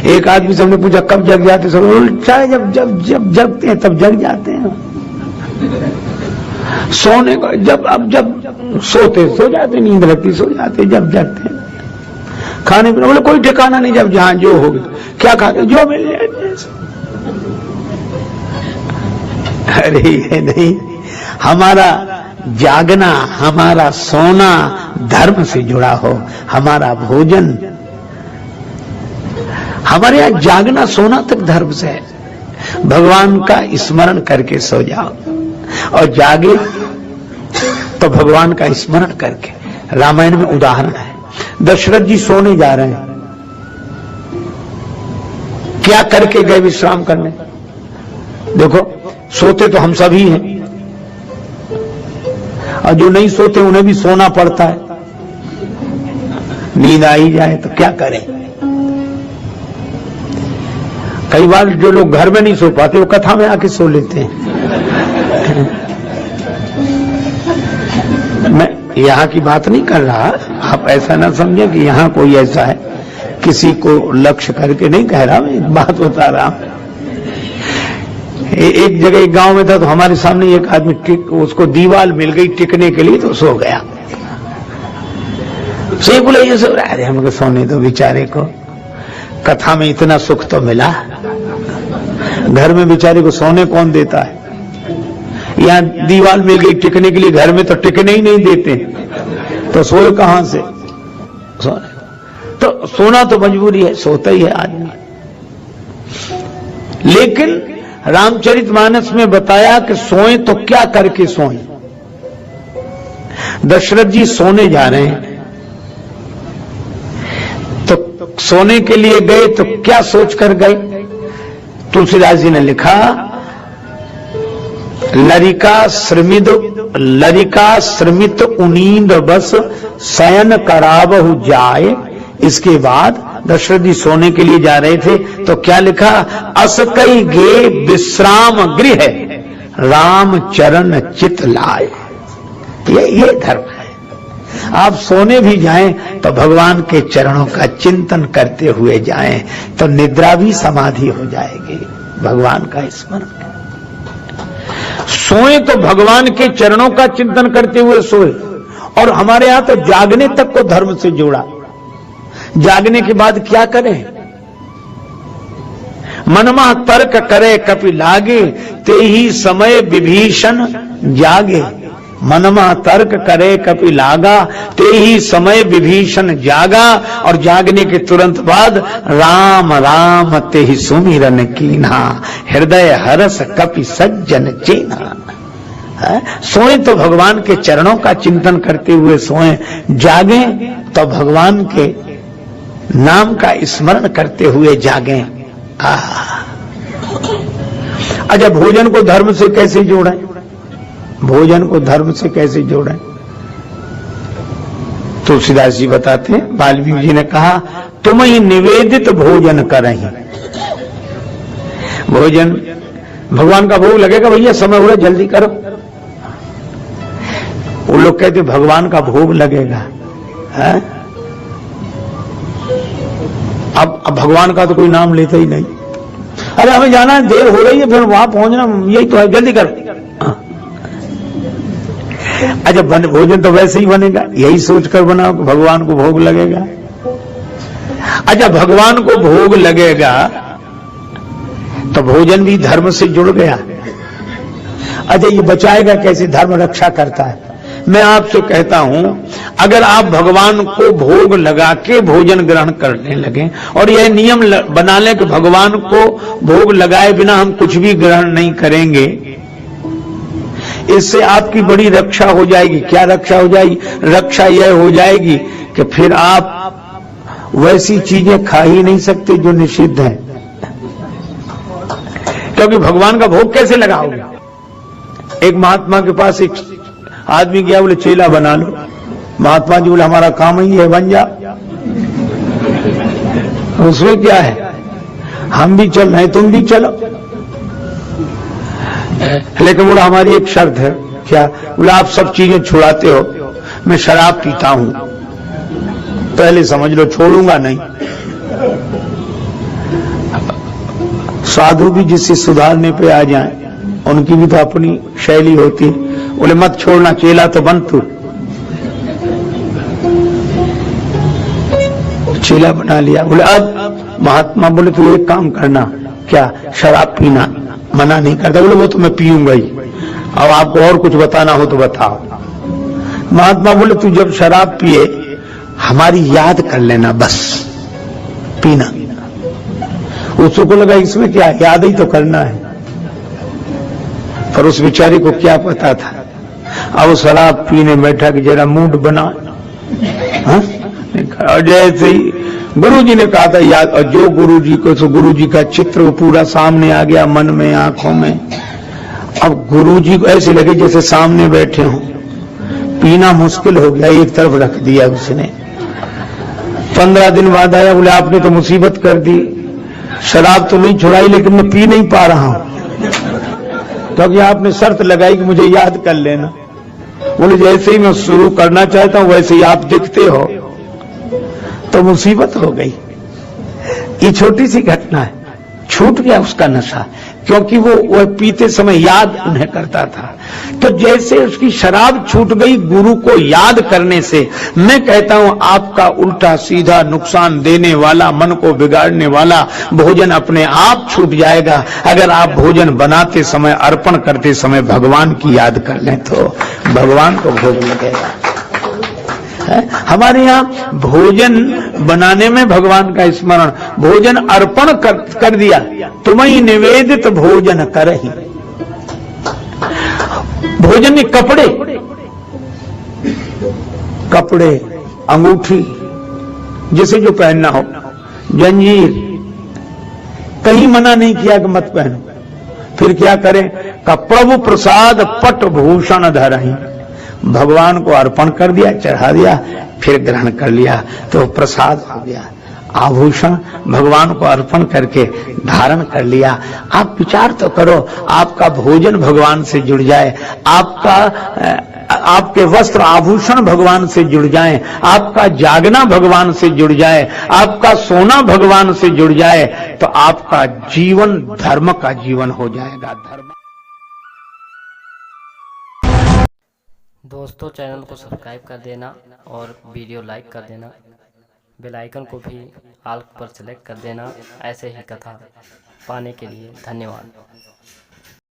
एक आदमी से हमने पूछा कब जग जाते, सब उल्टा है, जब जब जब जगते हैं तब जग जाते हैं। सोने का जब सोते सो जाते, नींद लगती सो जाते, जब जगते हैं। खाने पीने बोले कोई ठिकाना नहीं, जब जहां जो हो गया, क्या खाते जो मिल जाए। अरे ये नहीं, हमारा जागना, हमारा सोना धर्म से जुड़ा हो, हमारा भोजन, हमारे यहां जागना सोना तक धर्म से है। भगवान का स्मरण करके सो जाओ और जागे तो भगवान का स्मरण करके। रामायण में उदाहरण है, दशरथ जी सोने जा रहे हैं, क्या करके गए विश्राम करने? देखो सोते तो हम सभी हैं, और जो नहीं सोते उन्हें भी सोना पड़ता है। नींद आ ही जाए तो क्या करें? कई बार जो लोग घर में नहीं सो पाते वो कथा में आके सो लेते हैं। मैं यहां की बात नहीं कर रहा, आप ऐसा ना समझे कि यहां कोई ऐसा है, किसी को लक्ष्य करके नहीं कह रहा, मैं एक बात बता रहा हूं। एक जगह एक गांव में था, तो हमारे सामने एक आदमी उसको दीवार मिल गई टिकने के लिए, तो सो गया। से बोले ये सो रहा है, हमको सोने दो बेचारे को, कथा में इतना सुख तो मिला, घर में बेचारे को सोने कौन देता है? यहाँ दीवार मिल गई टिकने के लिए, घर में तो टिकने ही नहीं देते, तो सोए कहां से? सोने तो सोना तो मजबूरी है, सोता ही है आदमी। लेकिन रामचरितमानस में बताया कि सोए तो क्या करके सोए। दशरथ जी सोने जा रहे हैं, तो सोने के लिए गए तो क्या सोचकर गए? तुलसीदास जी ने लिखा, लरिका श्रमित उनींद बस शयन करावहु जाए। इसके बाद दशरथ जी सोने के लिए जा रहे थे, तो क्या लिखा? अस कई गे विश्राम गृह राम चरण चित लाए। ये धर्म है। आप सोने भी जाएं तो भगवान के चरणों का चिंतन करते हुए जाएं, तो निद्रा भी समाधि हो जाएगी। भगवान का स्मरण सोए तो भगवान के चरणों का चिंतन करते हुए सोए। और हमारे यहां तो जागने तक को धर्म से जोड़ा। जागने के बाद क्या करें? मनमा तर्क करे कपि लागे, ते ही समय विभीषण जागे। मनमा तर्क करे कपि लागा, ते ही समय विभीषण जागा। और जागने के तुरंत बाद राम राम ते ही सुमिरन कीन्हा, हृदय हरस कपि सज्जन चीन्हा। सोए तो भगवान के चरणों का चिंतन करते हुए सोए, जागे तो भगवान के नाम का स्मरण करते हुए जागे। अच्छा, भोजन को धर्म से कैसे जोड़ें? भोजन को धर्म से कैसे जोड़ें? तुलसीदास जी बताते हैं, वाल्मीकि जी ने कहा, तुम ही निवेदित भोजन करहीं। भोजन भगवान का भोग लगेगा, भैया समय हो रहा जल्दी करो। वो लोग कहते भगवान का भोग लगेगा है? अब भगवान का तो कोई नाम लेता ही नहीं। अरे हमें जाना है, देर हो रही है, फिर वहां पहुंचना, यही तो है, जल्दी करो। अच्छा, भोजन तो वैसे ही बनेगा, यही सोचकर बनाओ कि भगवान को भोग लगेगा। अच्छा, भगवान को भोग लगेगा तो भोजन भी धर्म से जुड़ गया। अच्छा, ये बचाएगा कैसे? धर्म रक्षा करता है। मैं आपसे कहता हूं, अगर आप भगवान को भोग लगा के भोजन ग्रहण करने लगे और यह नियम बना लें कि भगवान को भोग लगाए बिना हम कुछ भी ग्रहण नहीं करेंगे, इससे आपकी बड़ी रक्षा हो जाएगी। क्या रक्षा हो जाएगी? रक्षा यह हो जाएगी कि फिर आप वैसी चीजें खा ही नहीं सकते जो निषिद्ध हैं, क्योंकि भगवान का भोग कैसे लगाओगे? एक महात्मा के पास एक आदमी गया, बोले चेला बना लो। महात्मा जी बोले हमारा काम ही है, बन जा। उसमें क्या है, हम भी चल रहे, तुम भी चलो। लेकिन बोला हमारी एक शर्त है। क्या? बोला आप सब चीजें छुड़ाते हो, मैं शराब पीता हूं, पहले समझ लो छोड़ूंगा नहीं। साधु भी जिससे सुधारने पे आ जाएं, उनकी भी तो अपनी शैली होती है। बोले मत छोड़ना, चेला तो बन तू। चेला बना लिया। बोले अब महात्मा बोले तू एक काम करना, क्या? शराब पीना मना नहीं करता। बोले वो तो मैं पीऊंगा ही, अब आपको और कुछ बताना हो तो बताओ। महात्मा बोले तू जब शराब पिए हमारी याद कर लेना, बस पीना। उसको लगा इसमें क्या, याद ही तो करना है। पर उस बेचारी को क्या पता था, अब शराब पीने बैठा कि जरा मूड बना। हाँ? और जैसे ही गुरुजी ने कहा था याद, और जो गुरुजी को, तो गुरुजी का चित्र पूरा सामने आ गया मन में, आंखों में। अब गुरुजी को ऐसे लगे जैसे सामने बैठे हों। पीना मुश्किल हो गया, एक तरफ रख दिया उसने। 15 दिन बाद आया, बोले आपने तो मुसीबत कर दी, शराब तो नहीं छुड़ाई लेकिन मैं पी नहीं पा रहा हूं, क्योंकि आपने शर्त लगाई कि मुझे याद कर लेना। बोले जैसे ही मैं शुरू करना चाहता हूं वैसे ही आप दिखते हो, तो मुसीबत हो गई। ये छोटी सी घटना है, छूट गया उसका नशा, क्योंकि वो पीते समय याद उन्हें करता था। तो जैसे उसकी शराब छूट गई गुरु को याद करने से, मैं कहता हूं आपका उल्टा सीधा नुकसान देने वाला, मन को बिगाड़ने वाला भोजन अपने आप छूट जाएगा। अगर आप भोजन बनाते समय, अर्पण करते समय भगवान की याद कर लें तो भगवान को भोग लगेगा। हमारे यहाँ भोजन बनाने में भगवान का स्मरण, भोजन अर्पण कर दिया, तुम्हें निवेदित भोजन करहि। भोजन में कपड़े, अंगूठी, जिसे जो पहनना हो, जंजीर, कहीं मना नहीं किया कि मत पहनो। फिर क्या करें? का प्रभु प्रसाद पट भूषण धरहि, भगवान को अर्पण कर दिया, चढ़ा दिया, फिर ग्रहण कर लिया, तो प्रसाद हो गया। आभूषण भगवान को अर्पण करके धारण कर लिया। आप विचार तो करो, आपका भोजन भगवान से जुड़ जाए, आपके वस्त्र आभूषण भगवान से जुड़ जाए, आपका जागना भगवान से जुड़ जाए, आपका सोना भगवान से जुड़ जाए, तो आपका जीवन धर्म का जीवन हो जाएगा। धर्म। दोस्तों चैनल को सब्सक्राइब कर देना और वीडियो लाइक कर देना, बेल आइकन को भी ऑल पर सेलेक्ट कर देना ऐसे ही कथा पाने के लिए। धन्यवाद।